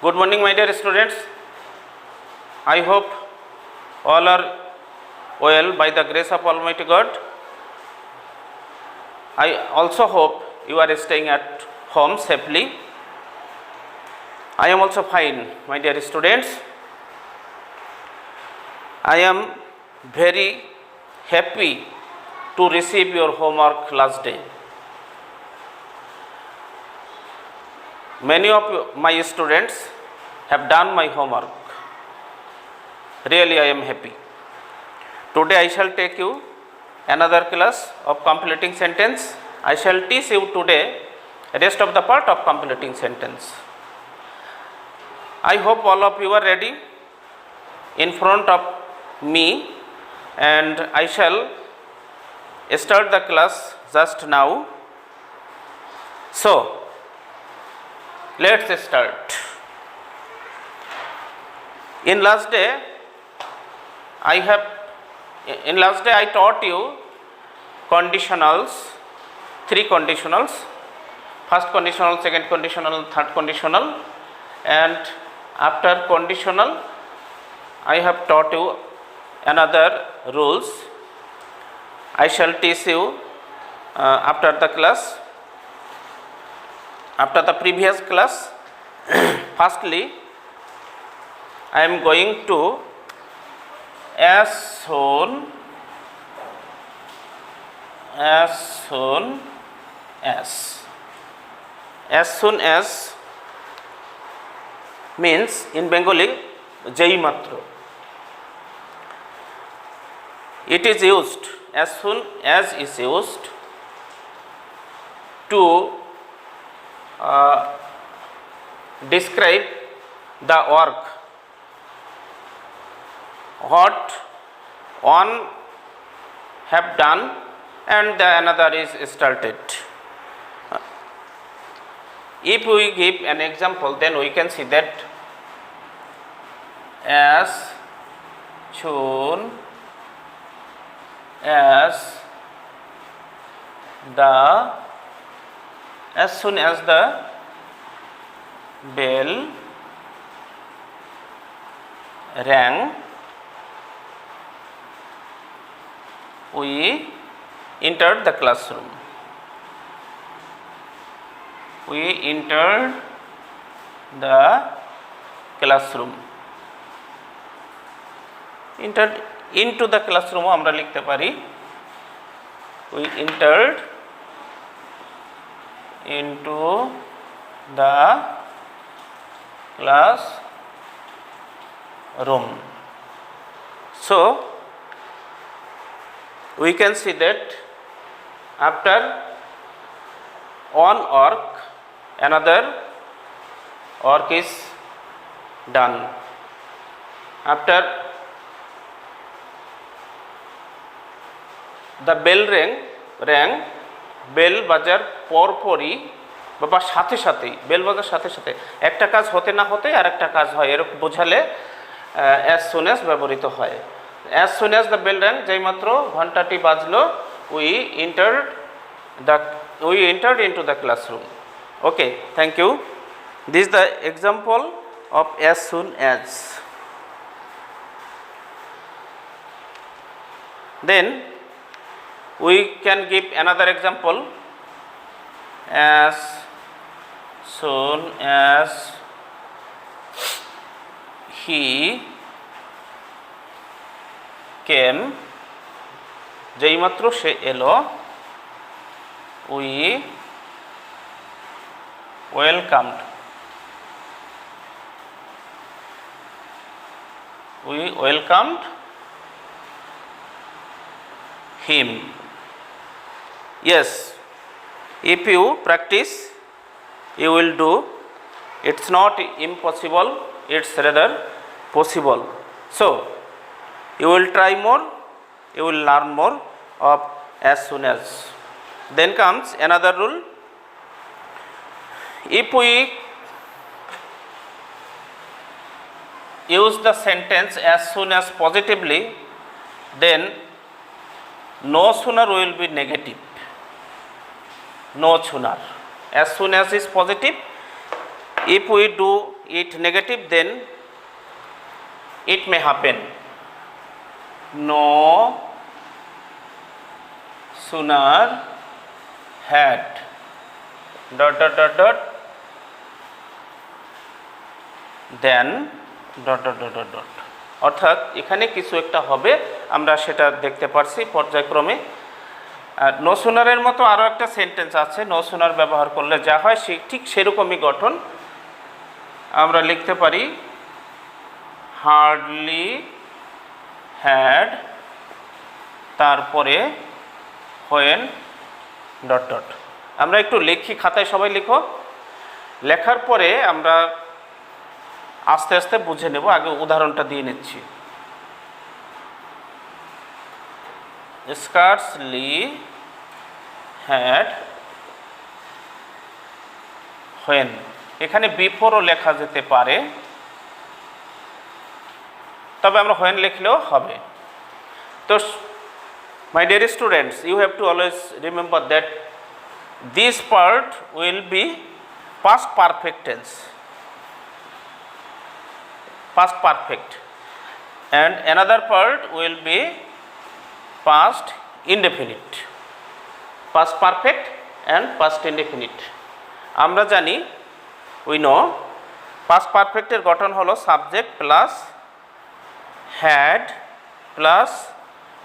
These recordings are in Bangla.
Good morning, my dear students. I hope all are well by the grace of Almighty God. I also hope you are staying at home safely. I am also fine, my dear students. I am very happy to receive your homework last day. Many of my students have done my homework. Really, I am happy. Today I shall take you another class of completing sentence. I shall teach you today rest of the part of completing sentence. I hope all of you are ready in front of me, and I shall start the class just now. So, let's start. In last day I taught you conditionals, three conditionals: first conditional, second conditional, third conditional, and after conditional I have taught you another rules. I shall teach you after the class. After the previous class, firstly, I am going to as soon as means in Bengali jai matro. It is used, as soon as is used to describe the work what one have done and the another is started. If we give an example, then we can see that as soon as the bell rang, we entered the classroom. We entered the classroom. Entered into the classroom আমরা লিখতে পারি we entered into the classroom. So we can see that after one work another work is done. After the bell rang bell বাজার পরপরই বা সাথে সাথেই, বেল বাজার সাথে সাথে একটা কাজ হতে না হতে আর একটা কাজ হয়, এরকম বোঝালে as soon as ব্যবহৃত হয়। as soon as the bell rang, যেই মাত্র ঘন্টাটি বাজলো, we entered into the classroom. Okay, thank you. This is the example of as soon as. Then we can give another example: as soon as he came, যেই মাত্র সে এলো, we welcomed him. Yes, if you practice you will do. It's not impossible, it's rather possible. So you will try more, you will learn more of as soon as. Then comes another rule: if we use the sentence as soon as positively, then no sooner will be negative. No sooner. As soon as is positive. If we do it negative, then it may happen. No sooner had dot dot dot dot then dot dot dot dot dot. অর্থাৎ এখানে কিছু একটা হবে, আমরা সেটা দেখতে পারছি পর্যায়ক্রমে। আর নো সুনারের মতো আরও একটা সেন্টেন্স আছে, নো সুনার ব্যবহার করলে যা হয় ঠিক সেরকমই গঠন। আমরা লিখতে পারি হার্ডলি হ্যাড, তারপরে হোয়েন ডট ডট। আমরা একটু লিখি, খাতায় সবাই লিখো। লেখার পরে আমরা আস্তে আস্তে বুঝে নেব। আগে উদাহরণটা দিয়ে নিচ্ছি। স্কার্সলি হ্যাড হোয়েন, এখানে বিফোরও লেখা যেতে পারে, তবে আমরা হোয়েন লিখলেও হবে। তো my dear students, you have to always remember that this part will be past perfect tense, past perfect, and another part will be past indefinite, past perfect and past indefinite. আমরা জানি, we know past perfect এর গঠন হলো সাবজেক্ট প্লাস হ্যাড প্লাস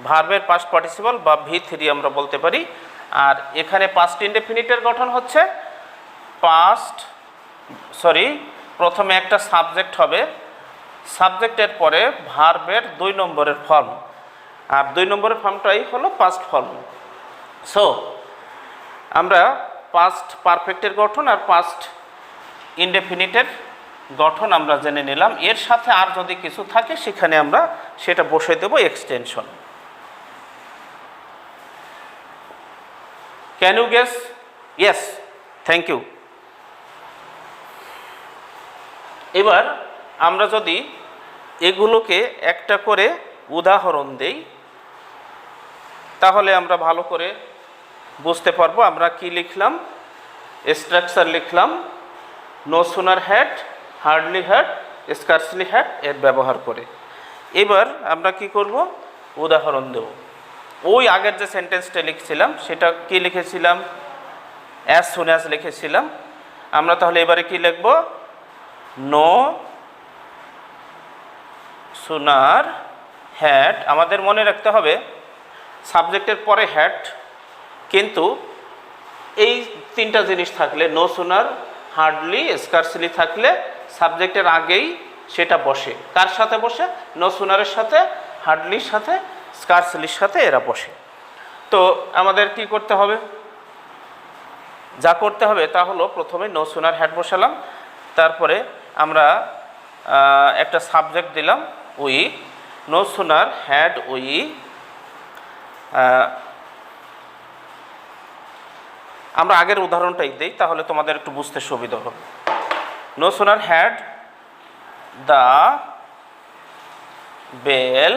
ভার্বের পাস্ট পার্টিসিপল বা V3 আমরা বলতে পারি। আর এখানে পাস্ট ইনডেফিনিটের গঠন হচ্ছে প্রথমে একটা সাবজেক্ট হবে, সাবজেক্টের পরে ভার্বের 2 নম্বরের ফর্ম, আর 2 নম্বরের ফর্মটাই হলো পাস্ট ফর্ম। সো আমরা পাস্ট পারফেক্টের গঠন আর পাস্ট ইনডেফিনিটের গঠন আমরা জেনে নিলাম। এর সাথে আর যদি কিছু থাকে সেখানে আমরা সেটা বসিয়ে দেব extension. Can you guess? Yes, thank you. এবার আমরা যদি এগুলোকে একটা করে উদাহরণ দেই তাহলে আমরা ভালো করে বুঝতে পারবো আমরা কি লিখলাম। স্ট্রাকচার লিখলাম no sooner had, hardly had, scarcely had এর ব্যবহার করে। এবার আমরা কি করব, উদাহরণ দেব। ওই আগের যে সেন্টেন্সটা লিখছিলাম সেটা কি লিখেছিলাম, অ্যাজ সুন অ্যাজ লিখেছিলাম। আমরা তাহলে এবারে কি লিখব, নো সুনার হ্যাড। আমাদের মনে রাখতে হবে সাবজেক্টের পরে হ্যাড, কিন্তু এই 3টা জিনিস থাকলে নো সুনার, হার্ডলি, স্কার্সলি থাকলে সাবজেক্টের আগেই সেটা বসে। কার সাথে বসে, নো সুনারের সাথে, হার্ডলির সাথে, স্কার্সলির সাথে এরা বসে। তো আমাদের কি করতে হবে, যা করতে হবে তা হলো প্রথমে নো সুনার হ্যাড বসালাম, তারপরে আমরা একটা সাবজেক্ট দিলাম we, no sooner had we, আমরা আগের উদাহরণটাই দিই তাহলে তোমাদের একটু বুঝতে সুবিধা হবে। No sooner had the bell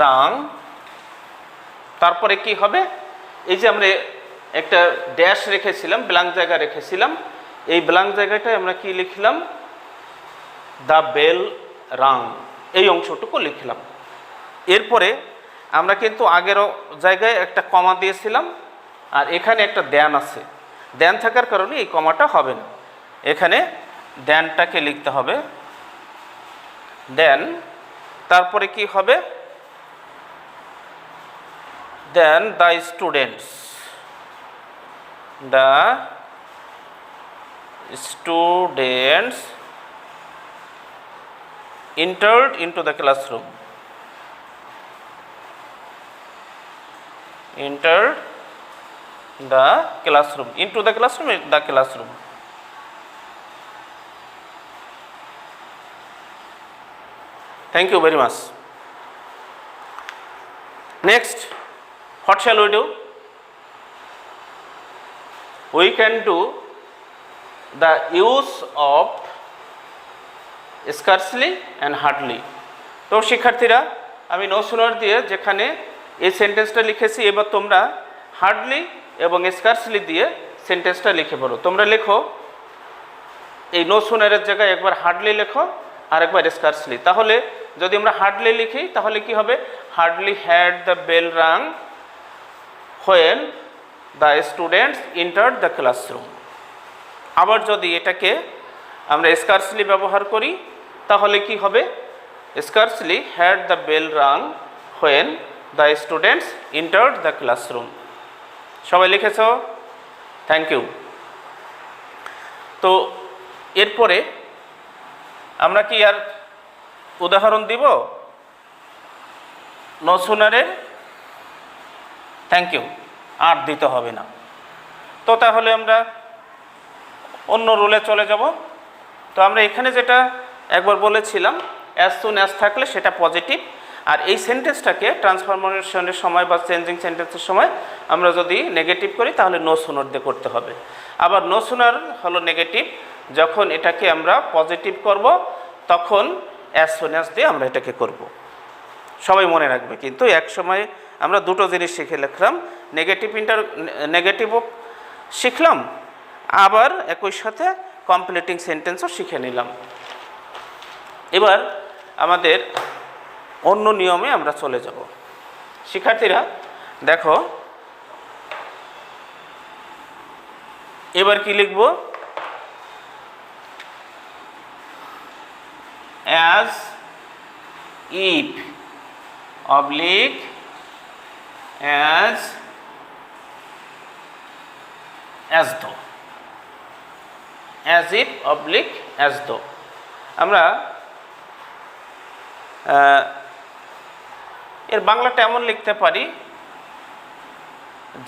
rang, তারপরে কি হবে, এই যে আমরা একটা ড্যাশ রেখেছিলাম, ব্ল্যাঙ্ক জায়গা রেখেছিলাম, এই ব্ল্যাঙ্ক জায়গাটায় আমরা কি লিখলাম, দ্য বেল রাং, এই অংশটুকু লিখলাম। এরপরে আমরা কিন্তু আগেরও জায়গায় একটা কমা দিয়েছিলাম, আর এখানে একটা দ্যান আছে, দ্যান থাকার কারণে এই কমাটা হবে না, এখানে দ্যানটাকে লিখতে হবে। দেন তারপরে কি হবে, then the students, the students entered into the classroom, entered the classroom, into the classroom, the classroom. Thank you very much. Next, what shall we do? We can do the use of scarcely and hardly. তো শিক্ষার্থীরা, আমি নো সুনার দিয়ে যেখানে এই সেন্টেন্সটা লিখেছি, এবার তোমরা হার্ডলি এবং স্কার্সলি দিয়ে সেন্টেন্সটা লিখে পড়ো। তোমরা লেখো এই নো সুনারের জায়গায় একবার হার্ডলি লেখো আর একবার স্কার্সলি। তাহলে যদি আমরা হার্ডলি লিখি তাহলে কি হবে, hardly had the bell rang when the students entered the classroom. আবার যদি এটাকে আমরা স্কার্সলি ব্যবহার করি তাহলে কি হবে, scarcely had the bell rang when the students entered the classroom. সবাই লিখেছ? Thank you. তো এরপরে আমরা কি আর উদাহরণ দিব নো সুনারের? থ্যাংক ইউ, আর দিতে হবে না। তো তাহলে আমরা অন্য রুলে চলে যাব। তো আমরা এখানে যেটা একবার বলেছিলাম, অ্যাজ সুন অ্যাজ থাকলে সেটা পজিটিভ, আর এই সেন্টেন্সটাকে ট্রান্সফরমেশনের সময় বা চেঞ্জিং সেন্টেন্সের সময় আমরা যদি নেগেটিভ করি তাহলে নো সুনার দিয়ে করতে হবে। আবার নো সুনার হলো নেগেটিভ, যখন এটাকে আমরা পজিটিভ করব তখন অ্যাজ সুন অ্যাজ দিয়ে আমরা এটাকে করব। সবাই মনে রাখবে, কিন্তু এক সময় আমরা দুটো জিনিস শিখে লিখলাম, নেগেটিভও শিখলাম, আবার একই সাথে কমপ্লিটিং সেন্টেন্সও শিখে নিলাম। এবার আমাদের অন্য নিয়মে আমরা চলে যাব। শিক্ষার্থীরা দেখো, এবার কি লিখব, as if oblique as though, as if oblique as though. আমরা এর বাংলাটা এমন লিখতে পারি,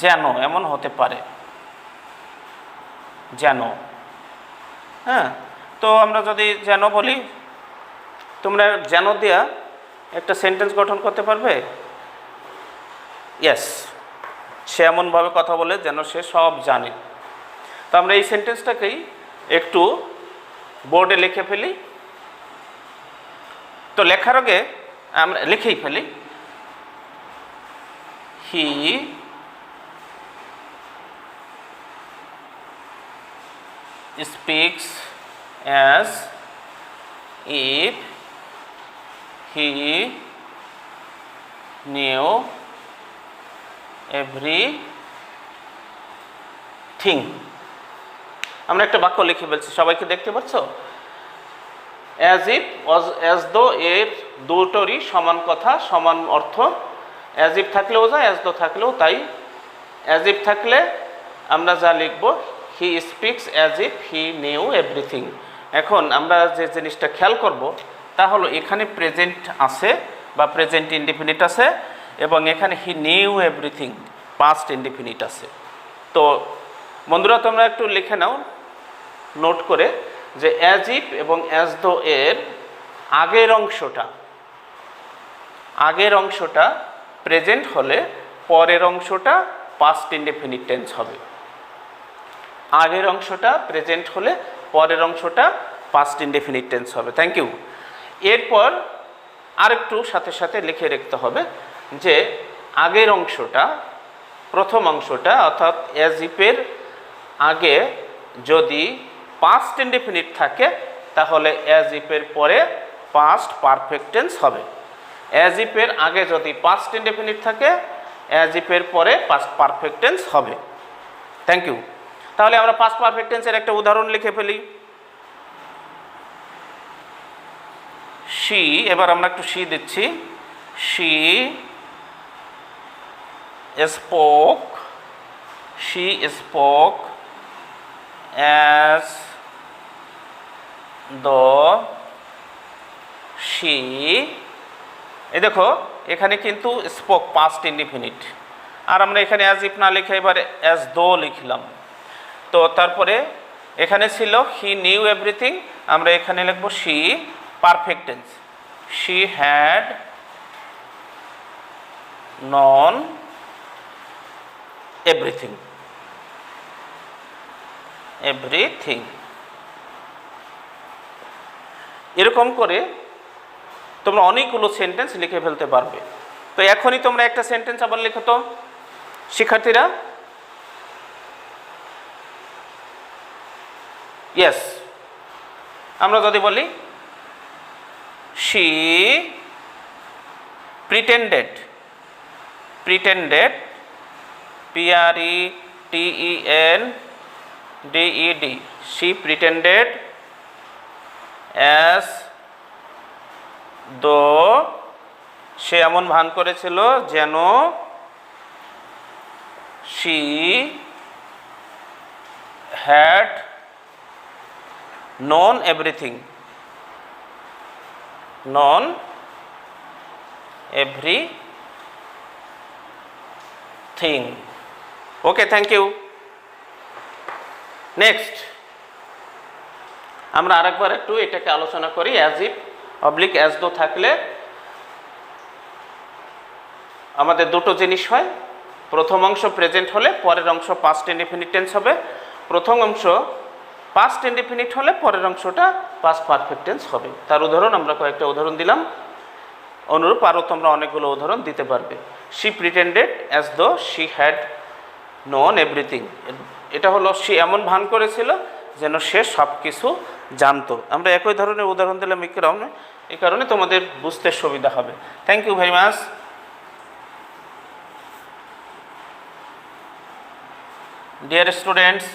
যেন, এমন হতে পারে, যেন। হ্যাঁ, তো আমরা যদি যেন বলি, তোমরা যেন দিয়া একটা সেন্টেন্স গঠন করতে পারবে? ইয়েস, সে এমনভাবে কথা বলে যেন সে সব জানে। তো আমরা এই সেন্টেন্সটাকেই একটু বোর্ডে লিখে ফেলি। তো লেখার আগে আমরা লিখেই ফেলি, he speaks as if he knew everything. আমরা একটা বাক্য লিখে ফেলছি, সবাইকে দেখতে পাচ্ছ? অ্যাজ ইফ, অ্যাজ দো এর দুটোরই সমান কথা, সমান অর্থ। অ্যাজ ইফ থাকলেও যায়, অ্যাজ দো থাকলেও তাই। অ্যাজ ইফ থাকলে আমরা যা লিখব, he speaks as if he knew everything. এখন আমরা যে জিনিসটা খেয়াল করব তা হলো, এখানে প্রেজেন্ট আছে বা প্রেজেন্ট ইনডিফিনিট আছে, এবং এখানে he knew everything past indefinite আছে। তো বন্ধুরা তোমরা একটু লিখে নাও নোট করে, যে অ্যাজ ইফ এবং অ্যাজ দো এর আগের অংশটা প্রেজেন্ট হলে পরের অংশটা পাস্ট ইনডেফিনিট টেন্স হবে। আগের অংশটা প্রেজেন্ট হলে পরের অংশটা পাস্ট ইনডেফিনিট টেন্স হবে। Thank you. এরপর আরেকটু সাথে সাথে লিখে রাখতে হবে যে আগের অংশটা, প্রথম অংশটা অর্থাৎ অ্যাজ ইফের আগে যদি পাস্ট ইনডেফিনিট থাকে তাহলে অ্যাজ ইফের পরে পাস্ট পারফেক্ট টেন্স হবে। অ্যাজ ইফের আগে যদি পাস্ট ইনডেফিনিট থাকে, অ্যাজ ইফের পরে পাস্ট পারফেক্ট টেন্স হবে। Thank you. তাহলে আমরা পাস্ট পারফেক্ট টেন্সের একটা উদাহরণ লিখে ফেলি। শি, এবার আমরা একটু শি দিচ্ছি। She spoke as though she. এই দেখো এখানে কিন্তু স্পোক পাস্ট ইনডিফিনিট, আর আমরা এখানে অ্যাজ ইফ না লিখে এবারে অ্যাজ দো লিখলাম। তো তারপরে এখানে ছিল হি নিউ এভরিথিং, আমরা এখানে লিখব she perfect tense. She had known everything. এরকম করে তোমরা অনেকগুলো সেন্টেন্স লিখে ফেলতে পারবে। তো এখনই তোমরা একটা সেন্টেন্স আবার লিখো তো শিক্ষার্থীরা। ইয়েস, আমরা যদি বলি she pretended, pretended, pretended, she pretended as though, সে এমন ভান করেছিল যেন she had known everything, known everything. Okay, thank you. Next, আমরা আরেকবার একটু এটাকে আলোচনা করি। As if oblique as though থাকলে আমাদের দুটো জিনিস হয়। প্রথম অংশ প্রেজেন্ট হলে পরের অংশ পাস্ট ইনডিফিনিট টেন্স হবে, প্রথম অংশ পাস্ট ইনডিফিনিট হলে পরের অংশটা পাস্ট পারফেক্ট টেন্স হবে। তার উদাহরণ আমরা কয়েকটা উদাহরণ দিলাম, অনুরূপ আরও তোমরা অনেকগুলো উদাহরণ দিতে পারবে। She pretended as though she had known everything, এটা হলো সে এমন ভান করেছিল যেন সে সব কিছু জানতো। আমরা একই ধরনের উদাহরণ দিলাম এই কারণে তোমাদের বুঝতে সুবিধা হবে। Thank you very much. Dear students,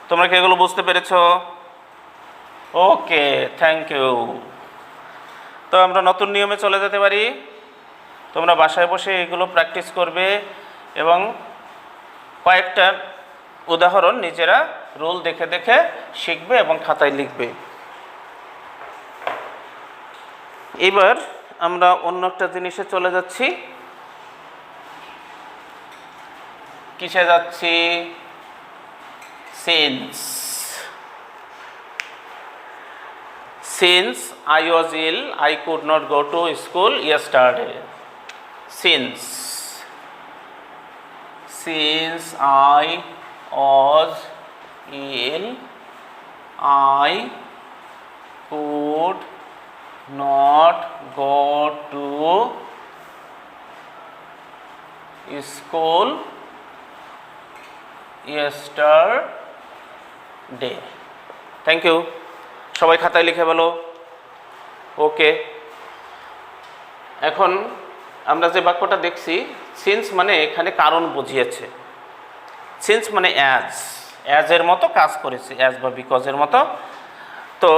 তোমরা কি এগুলো বুঝতে পেরেছ? Okay, thank you. তো আমরা নতুন নিয়মে চলে যেতে পারি। তোমরা বাসায় বসে এগুলো প্র্যাকটিস করবে এবং কয়েকটা উদাহরণ নিজেরা রুল দেখে দেখে শিখবে এবং খাতায় লিখবে। এবার আমরা অন্য একটা জিনিসে চলে যাচ্ছি। কিসে যাচ্ছি? Since I was ill, I could not go to school yesterday. Since I was ill, I could not go to school yesterday. Thank you. সবাই খাতায় লিখে বলো। ওকে, এখন আমরা যে বাক্যটা দেখছি, সিন্স মানে এখানে কারণ বুঝিয়েছে। সিন্স মানে অ্যাজের মতো কাজ করেছে, অ্যাজ বা বিকজের মতো। তো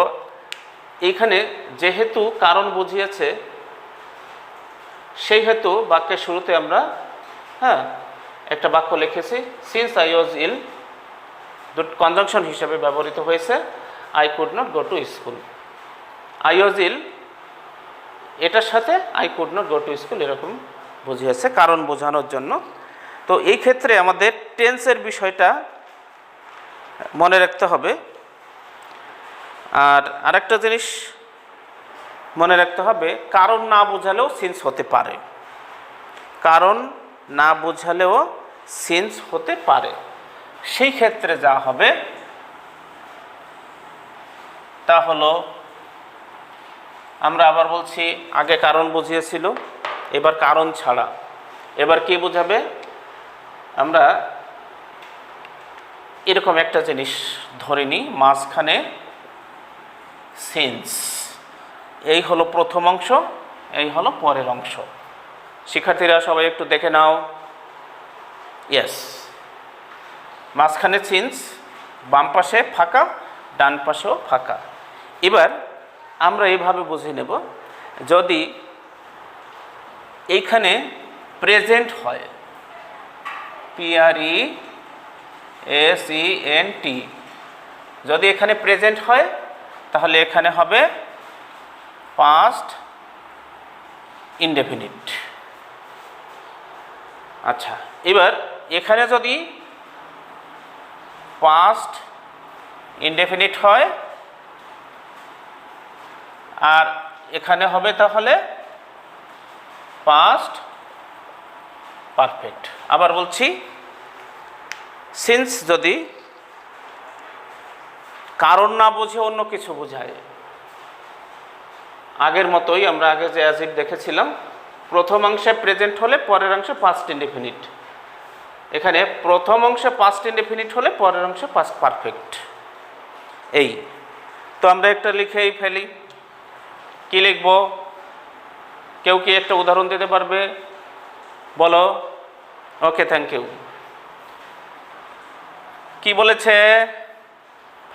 এইখানে যেহেতু কারণ বুঝিয়েছে, সেই হেতু বাক্যের শুরুতে আমরা একটা বাক্য লিখেছি, since I was ill, conjunction হিসেবে ব্যবহৃত হয়েছে I could not go to school. I was ill এটার সাথে I could not go to school এরকম বুঝিয়েছে কারণ বোঝানোর জন্য। তো এই ক্ষেত্রে আমাদের টেন্সের বিষয়টা মনে রাখতে হবে। আর আরেকটা জিনিস মনে রাখতে হবে, কারণ না বোঝালেও সিন্স হতে পারে, কারণ না বোঝালেও সিন্স হতে পারে। সেই ক্ষেত্রে যা হবে তা হলো, আমরা আবার বলছি আগে কারণ বুঝিয়েছিল, এবার কারণ ছাড়া। এবার কি বোঝাবে? আমরা এরকম একটা জিনিস ধরে নিই, মাঝখানে সিন্স, এই হলো প্রথম অংশ, এই হলো পরের অংশ। শিক্ষার্থীরা সবাই একটু দেখে নাও। ইয়েস, মাঝখানে সিন্স, বাম পাশে ফাঁকা, ডান পাশেও ফাঁকা। এবার আমরা এইভাবে বুঝে নেব, যদি এইখানে প্রেজেন্ট হয়, PRESENT, যদি এখানে প্রেজেন্ট হয় তাহলে এখানে হবে পাস্ট ইনডেফিনিট। আচ্ছা, এবার এখানে যদি পাস্ট ইনডেফিনিট হয় আর এখানে হবে তাহলে পাস্ট পারফেক্ট। আবার বলছি, সিন্স যদি কারণ না বুঝে অন্য কিছু বোঝায়, আগের মতোই আমরা আগে যে অ্যাজ ইফ দেখেছিলাম, প্রথম অংশে প্রেজেন্ট হলে পরের অংশে পাস্ট ইনডেফিনিট। এখানে প্রথম অংশে পাস্ট ইনডেফিনিট হলে পরের অংশে পাস্ট পারফেক্ট। এই তো আমরা একটা লিখেই ফেলি। কি লিখব? কেউ কি একটা উদাহরণ দিতে পারবে? বলো। ওকে, থ্যাংক ইউ। কি বলেছে?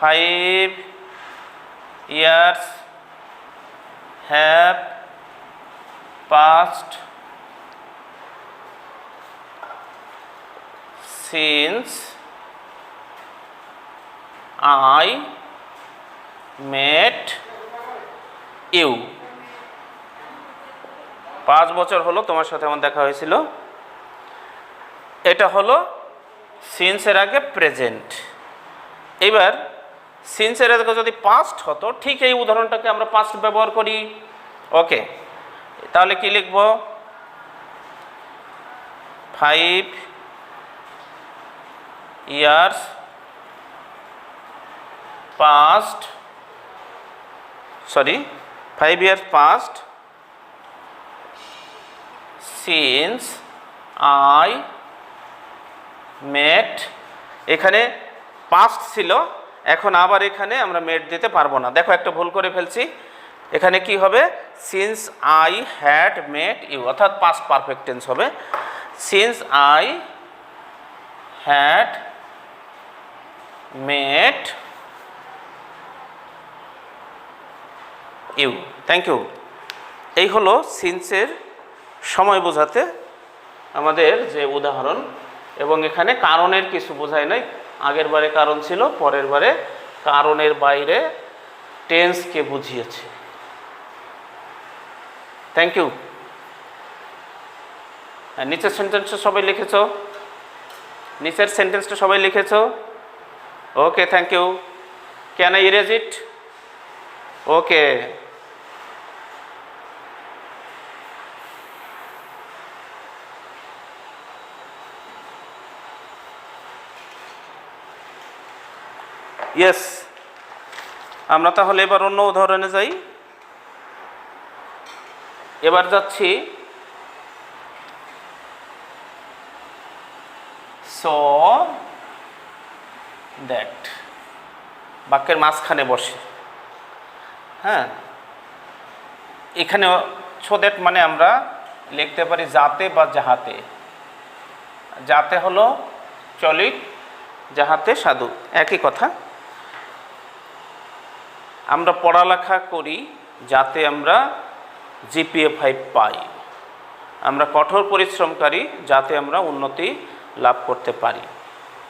5 years have passed since I met you। 5 বছর হলো তোমার সাথে আমার দেখা হয়েছিল। এটা হলো সিন্সের আগে প্রেজেন্ট। এবার সিন্সের আগে যদি পাস্ট হতো, ঠিক এই উদাহরণটাকে আমরা পাস্ট ব্যবহার করি। ওকে, তাহলে কি লিখব? 5 years passed, 5 years passed since I met। এখানে পাস্ট ছিল, এখন আবার এখানে আমরা মেট দিতে পারবো না। দেখো একটা ভুল করে ফেলছি। এখানে কি হবে? Since I had met you, অর্থাৎ পাস্ট পারফেক্ট টেন্স হবে। Since I had met you. Thank you. এই হলো সিন্সের সময় বোঝাতে আমাদের যে উদাহরণ, এবং এখানে কারণের কিছু বোঝায় নাই। আগের বারে কারণ ছিল, পরের বারে কারণের বাইরে টেন্সকে বুঝিয়েছে। Thank you. নিচের সেন্টেন্সটা সবাই লিখেছ? নিচের সেন্টেন্সটা সবাই লিখেছ? Okay, thank you. Can I erase it? Okay. Yes, আমরা তাহলে এবার অন্য উদাহরণে যাই। এবার যাচ্ছি সো দ্যাট, বাক্যের মাঝখানে বসে। হ্যাঁ, এখানে সো দ্যাট মানে আমরা লিখতে পারি যাতে বা যাহাতে। যাতে হলো চলিত, যাহাতে সাধু, একই কথা। আমরা পড়ালেখা করি যাতে আমরা জিপিএ 5 পাই। আমরা কঠোর পরিশ্রমকারী যাতে আমরা উন্নতি লাভ করতে পারি।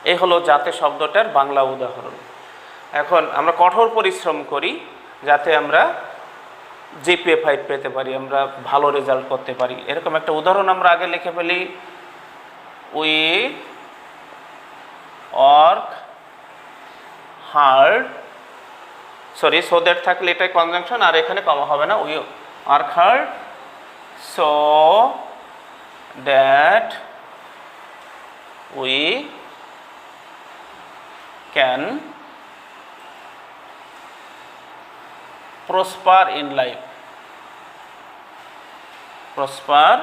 এই হলো যাতে শব্দটার বাংলা উদাহরণ। এখন আমরা কঠোর পরিশ্রম করি যাতে আমরা জিপিএ 5 পেতে পারি, আমরা ভালো রেজাল্ট করতে পারি। এরকম একটা উদাহরণ আমরা আগে লিখে ফেলি। We work hard, so that থাকলে এটাই কনজাংশন, আর এখানে কমা হবে না। We work hard so that we can prosper in life. Prosper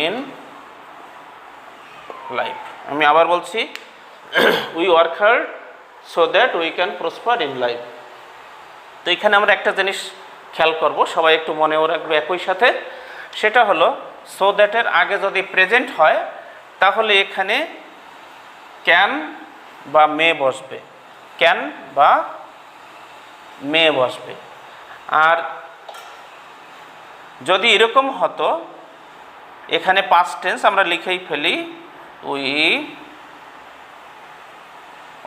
in life. আমি আবার বলছি, we work hard so that we can prosper in life. তো এখানে আমরা একটা জিনিস খেয়াল করব, সবাই একটু মনেও রাখবে একই সাথে। সেটা হলো সো দ্যাটের আগে যদি প্রেজেন্ট হয় তাহলে এখানে ক্যান বা মে বসবে, ক্যান বা মে বসবে। আর যদি এরকম হতো, এখানে পাস্ট টেন্স আমরা লিখেই ফেলি, we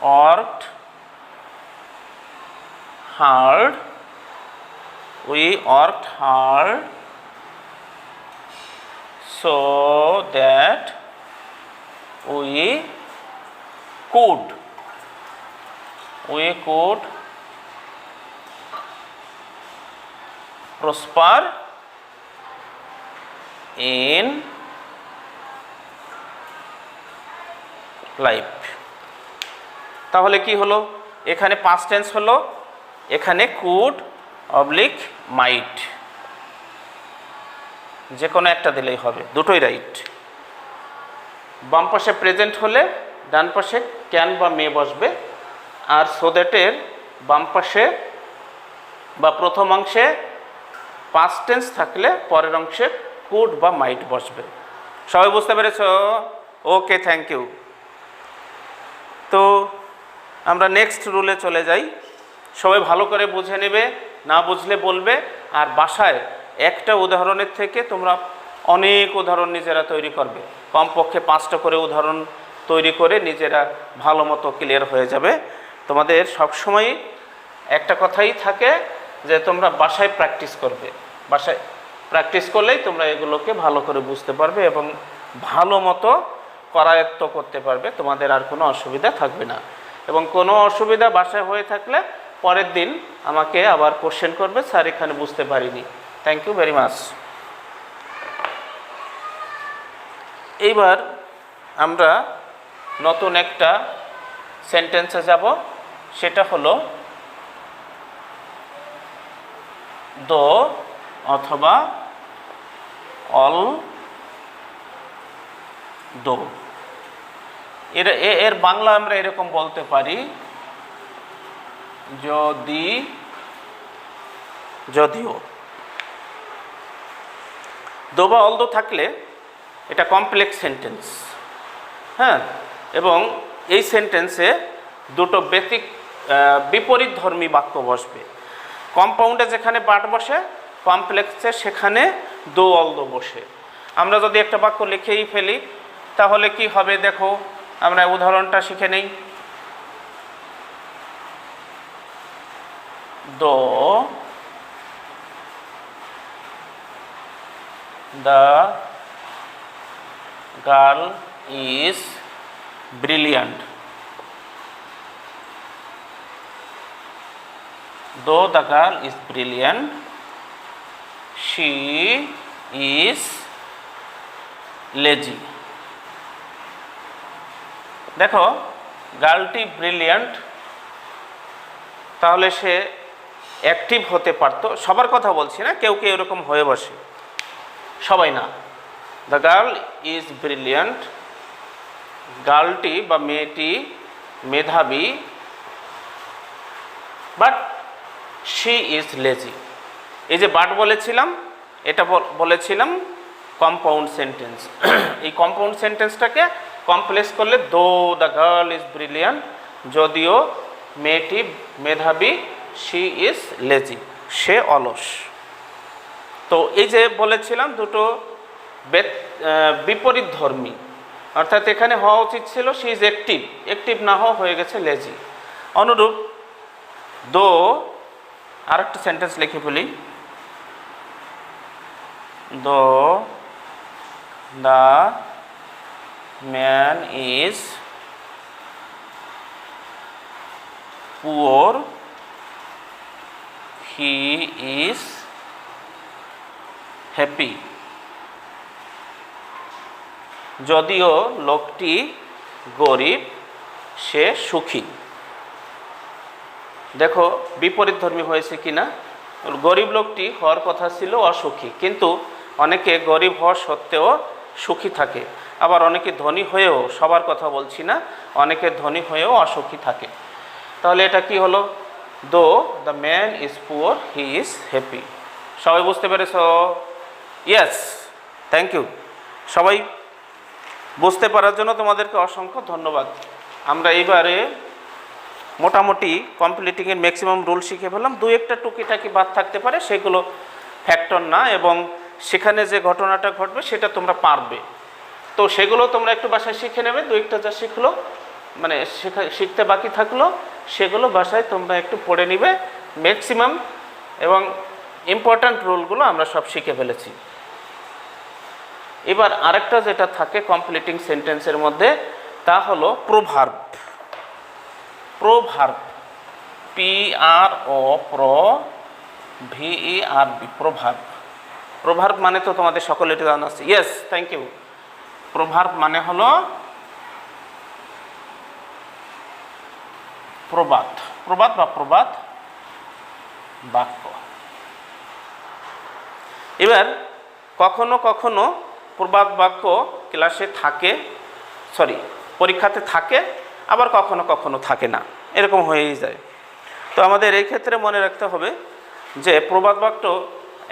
worked hard, we worked hard so that we could prosper in life। তাহলে কি হলো? এখানে পাস্ট টেন্স হলো, এখানে কুড অবলিক মাইট, যে কোনো একটা দিলেই হবে, দুটোই রাইট। বাম পাশে প্রেজেন্ট হলে ডান পাশে ক্যান বা মে বসবে। আর সো দ্যাটের বাম পাশে বা প্রথম অংশে পাস্ট টেন্স থাকলে পরের অংশে কুড বা মাইট বসবে। সবাই বুঝতে পেরেছ? Okay, thank you. তো আমরা নেক্সট রুলে চলে যাই। সবাই ভালো করে বুঝে নেবে, না বুঝলে বলবে। আর বাসায় একটা উদাহরণের থেকে তোমরা অনেক উদাহরণ নিজেরা তৈরি করবে, কমপক্ষে 5টা করে উদাহরণ তৈরি করে নিজেরা ভালো মতো ক্লিয়ার হয়ে যাবে। তোমাদের সবসময় একটা কথাই থাকে যে তোমরা বাসায় প্র্যাকটিস করবে। বাসায় প্র্যাকটিস করলেই তোমরা এগুলোকে ভালো করে বুঝতে পারবে এবং ভালো মতো করায়ত্ত করতে পারবে, তোমাদের আর কোনো অসুবিধা থাকবে না। এবং কোনো অসুবিধা বাসায় হয়ে থাকলে পরের দিন আমাকে আবার কোশ্চেন করবে, স্যার এখানে বুঝতে পারিনি। Thank you very much. এইবার আমরা নতুন একটা সেন্টেন্সে যাব, সেটা হলো দো অথবা অল দো। এর বাংলা আমরা এরকম বলতে পারি, যদিও। দো বা অল দো থাকলে এটা কমপ্লেক্স সেন্টেন্স, হ্যাঁ। এবং এই সেন্টেন্সে দুটো বিপরীতধর্মী বাক্য বসবে। কম্পাউন্ডে যেখানে বাট বসে, কমপ্লেক্সে সেখানে দো অল দো বসে। আমরা যদি একটা বাক্য লিখেই ফেলি তাহলে কি হবে দেখো, আমরা উদাহরণটা শিখে নেই। দো the girl is brilliant. Though the girl is brilliant, she is lazy. দেখো, গার্লটি ব্রিলিয়ান্ট, তাহলে সে অ্যাক্টিভ হতে পারত। সবার কথা বলছি না, কেউ কেউ এরকম হয়ে বসে, সবাই না। দ্য গার্ল ইজ ব্রিলিয়ান্ট, গার্লটি বা মেয়েটি মেধাবী, বাট শি ইজ লেজি। এই যে বাট বলেছিলাম, এটা বলেছিলাম কম্পাউন্ড সেন্টেন্স। এই কম্পাউন্ড সেন্টেন্সটাকে কমপ্লেক্স করলে দো দ্য গার্ল ইজ ব্রিলিয়ান্ট, যদিও মেয়েটি মেধাবী, শি ইজ লেজি, সে অলস। তো এই যে বলেছিলাম দুটো বিপরীতধর্মী, অর্থাৎ এখানে হওয়া উচিত ছিল শি ইজ অ্যাক্টিভ, অ্যাক্টিভ না হওয়া হয়ে গেছে লেজি। অনুরূপ দো, আর একটা সেন্টেন্স লিখে ফেলি, দো the man is poor, he is happy. যদিও লোকটি গরিব, সে সুখী। দেখো বিপরীতধর্মী হয়েছে কিনা। গরিব লোকটি হওয়ার কথা ছিল অসুখী, কিন্তু অনেকে গরিব হওয়া সত্ত্বেও সুখী থাকে, আবার অনেকে ধনী হয়েও, সবার কথা বলছি না, অনেকে ধনী হয়েও অসুখী থাকে। তাহলে এটা কি হলো? Though the man is poor, he is happy. সবাই বুঝতে পেরেছ? Yes, thank you. সবাই বুঝতে পারার জন্য তোমাদেরকে অসংখ্য ধন্যবাদ। আমরা এইবারে মোটামুটি কমপ্লিটিংয়ের ম্যাক্সিমাম রুল শিখে ফেললাম। দু একটা টুকিটাকি বাদ থাকতে পারে, সেগুলো ফ্যাক্টর না, এবং সেখানে যে ঘটনাটা ঘটবে সেটা তোমরা পারবে। তো সেগুলো তোমরা একটু বাসায় শিখে নেবে। দু একটা যা শিখলো, মানে শিখতে বাকি থাকলো, সেগুলো বাসায় তোমরা একটু পড়ে নিবে ম্যাক্সিমাম, এবং ইম্পর্ট্যান্ট রুলগুলো আমরা সব শিখে ফেলেছি। এবার আরেকটা যেটা থাকে কমপ্লিটিং সেন্টেন্সের মধ্যে, তা হলো proverb. Proverb, PROVERB, proverb. Proverb মানে তো তোমাদের সকলেরই জানা আছে। Yes, thank you. প্রোভার্ব মানে হলো প্রবাদ, প্রবাদ বা প্রবাদ বাক্য। এবার কখনো কখনো প্রবাদ বাক্য ক্লাসে থাকে, পরীক্ষাতে থাকে, আবার কখনো কখনো থাকে না, এরকম হয়েই যায়। তো আমাদের এই ক্ষেত্রে মনে রাখতে হবে যে প্রবাদ বাক্য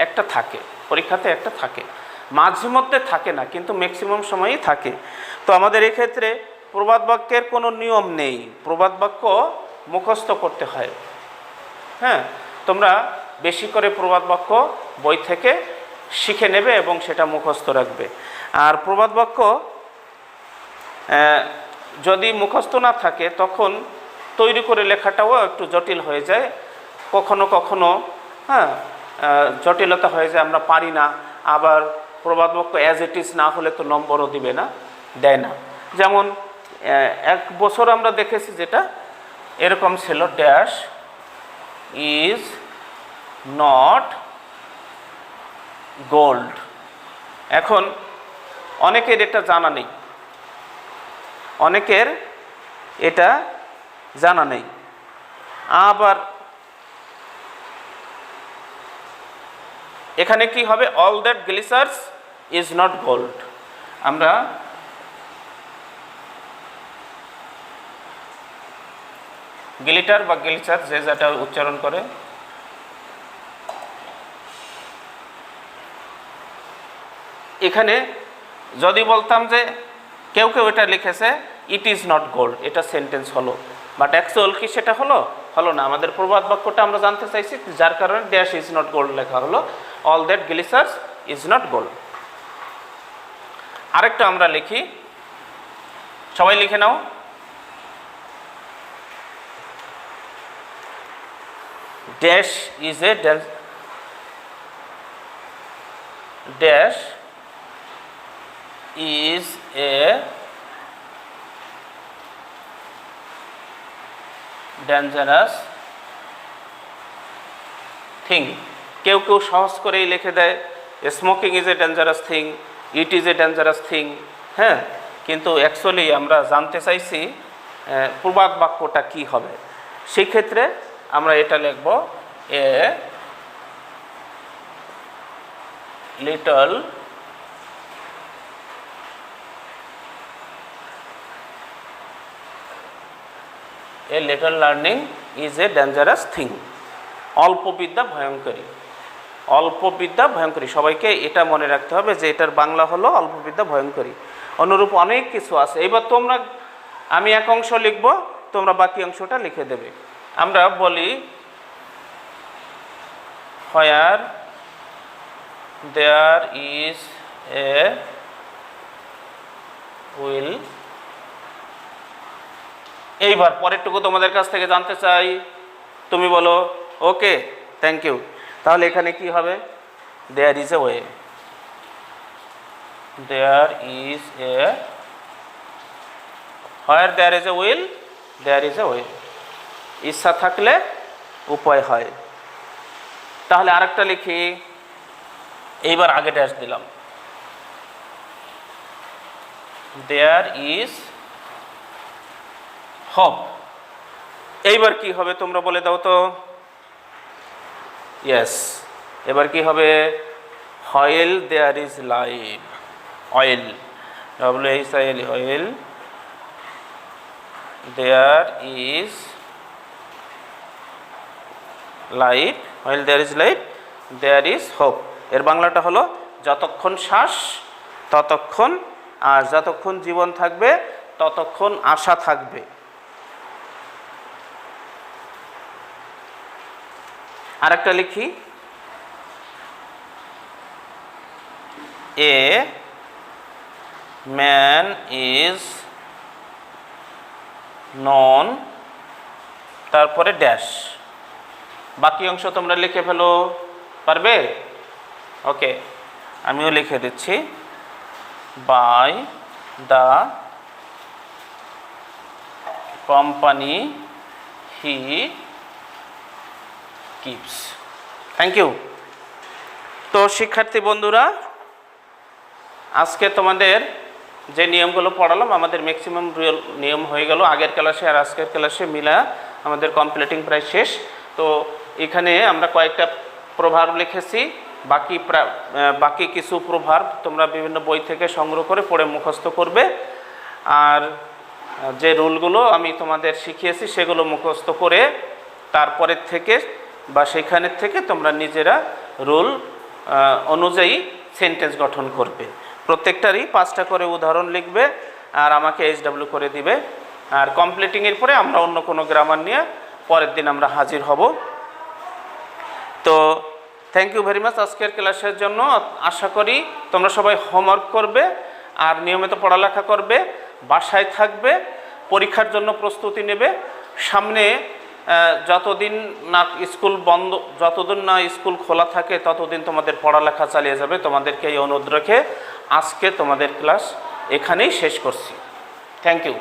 একটা থাকে, পরীক্ষাতে একটা থাকে, মাঝে মধ্যে থাকে না, কিন্তু ম্যাক্সিমাম সময়ই থাকে। তো আমাদের এই ক্ষেত্রে প্রবাদ বাক্যের কোনো নিয়ম নেই, প্রবাদ বাক্য মুখস্থ করতে হয়। হ্যাঁ, তোমরা বেশি করে প্রবাদ বাক্য বই থেকে শিখে নেবে এবং সেটা মুখস্থ রাখবে। আর প্রবাদ বাক্য যদি মুখস্থ না থাকে তখন তৈরি করে লেখাটাও একটু জটিল হয়ে যায়, কখনো কখনো হ্যাঁ জটিলতা হয়ে যায়, আমরা পারি না। আবার প্রবাদ বাক্য অ্যাজ ইট ইজ না হলে তো নম্বরও দিবে না, দেয় না। যেমন এক বছর আমরা দেখেছি যেটা এরকম ছিল, ড্যাশ ইজ নট গোল্ড। এখন অনেকের এটা জানা নেই, অনেকের এটা জানা নেই। আবার এখানে কি হবে, all that glisters is not gold. আমরা গ্লিটার বা গ্লিসার যে যেটা উচ্চারণ করে, এখানে যদি বলতাম যে কেউ কেউ এটা লিখেছে ইট ইজ নট গোল্ড, এটা সেন্টেন্স হলো, বাট অ্যাকচুয়াল কি সেটা হলো না। আমাদের প্রবাদ বাক্যটা আমরা জানতে চাইছি, যার কারণে ড্যাশ ইজ নট গোল্ড লেখা হলো, all that glisters is not gold. আরেকটা আমরা লিখি, সবাই লিখে নাও, dash is a dash is a dangerous thing। কেউ কেউ সহজ করেই লিখে দেয় smoking is a dangerous thing, it is a dangerous thing. হ্যাঁ, কিন্তু অ্যাকচুয়ালি আমরা জানতে চাইছি প্রবাদ বাক্যটা কি হবে। সেই ক্ষেত্রে আমরা এটা লিখব, a little a little learning is a dangerous thing. অল্প বিদ্যা ভয়ঙ্করী, অল্প বিদ্যা ভয়ঙ্করী। সবাইকে এটা মনে রাখতে হবে যে এটার বাংলা হলো অল্প বিদ্যা ভয়ঙ্করী। অনুরূপ অনেক কিছু আছে। এবার তোমরা, আমি এক অংশ লিখব, তোমরা বাকি অংশটা লিখে দেবে। আমরা বলি হোয়ার দেয়ার ইজ এ উইল। এইবার পরেরটুকু তোমাদের কাছ থেকে জানতে চাই, তুমি বলো ওকে, থ্যাংক ইউ। তাহলে এখানে কি হবে, there is a way, there is a, where there is a will there is a way. ইচ্ছা থাকলে উপায় হয়। তাহলে আরেকটা লিখি, এইবার আগে ড্যাশ দিলাম, দেয়ার ইজ হোপ। এইবার কি হবে তোমরা বলে দাও তো, ইয়েস, এবার কি হবে, while there is life, while, WHILE, while there is life, while there is life there is hope. এর বাংলাটা হলো যতক্ষণ শ্বাস ততক্ষণ, আর যতক্ষণ জীবন থাকবে ততক্ষণ আশা থাকবে। আরেকটা লিখি, এ ম্যান ইজ নন, তারপরে ড্যাশ। বাকি অংশ তোমরা লিখে ফেলো, পারবে? ওকে, আমিও লিখে দিচ্ছি, by the company he keeps. Thank you. তো শিক্ষার্থী বন্ধুরা, আজকে তোমাদের যে নিয়মগুলো পড়ালাম, আমাদের ম্যাক্সিমাম রিয়েল নিয়ম হয়ে গেল আগের ক্লাসে আর আজকের ক্লাসে মিলা, আমাদের কমপ্লিটিং প্রায় শেষ। তো এখানে আমরা কয়েকটা প্রভাব লিখেছি, বাকি কিছু প্রভাব তোমরা বিভিন্ন বই থেকে সংগ্রহ করে পড়ে মুখস্থ করবে। আর যে রুলগুলো আমি তোমাদের শিখিয়েছি সেগুলো মুখস্থ করে তারপরের থেকে বা সেখানের থেকে তোমরা নিজেরা রুল অনুযায়ী সেন্টেন্স গঠন করবে। প্রত্যেকটারই 5টা করে উদাহরণ লিখবে আর আমাকে HW করে দিবে। আর কমপ্লিটিংয়ের পরে আমরা অন্য কোনো গ্রামার নিয়ে পরের দিন আমরা হাজির হব। তো থ্যাংক ইউ ভেরি মাচ আজকের ক্লাসের জন্য। আশা করি তোমরা সবাই হোমওয়ার্ক করবে আর নিয়মিত পড়ালেখা করবে, বাসায় থাকবে, পরীক্ষার জন্য প্রস্তুতি নেবে। সামনে যতদিন না স্কুল বন্ধ, যতদিন না স্কুল খোলা থাকে ততদিন তোমাদের পড়ালেখা চালিয়ে যাবে। তোমাদেরকে এই অনুরোধ রেখে আজকে তোমাদের ক্লাস এখানেই শেষ করছি। Thank you.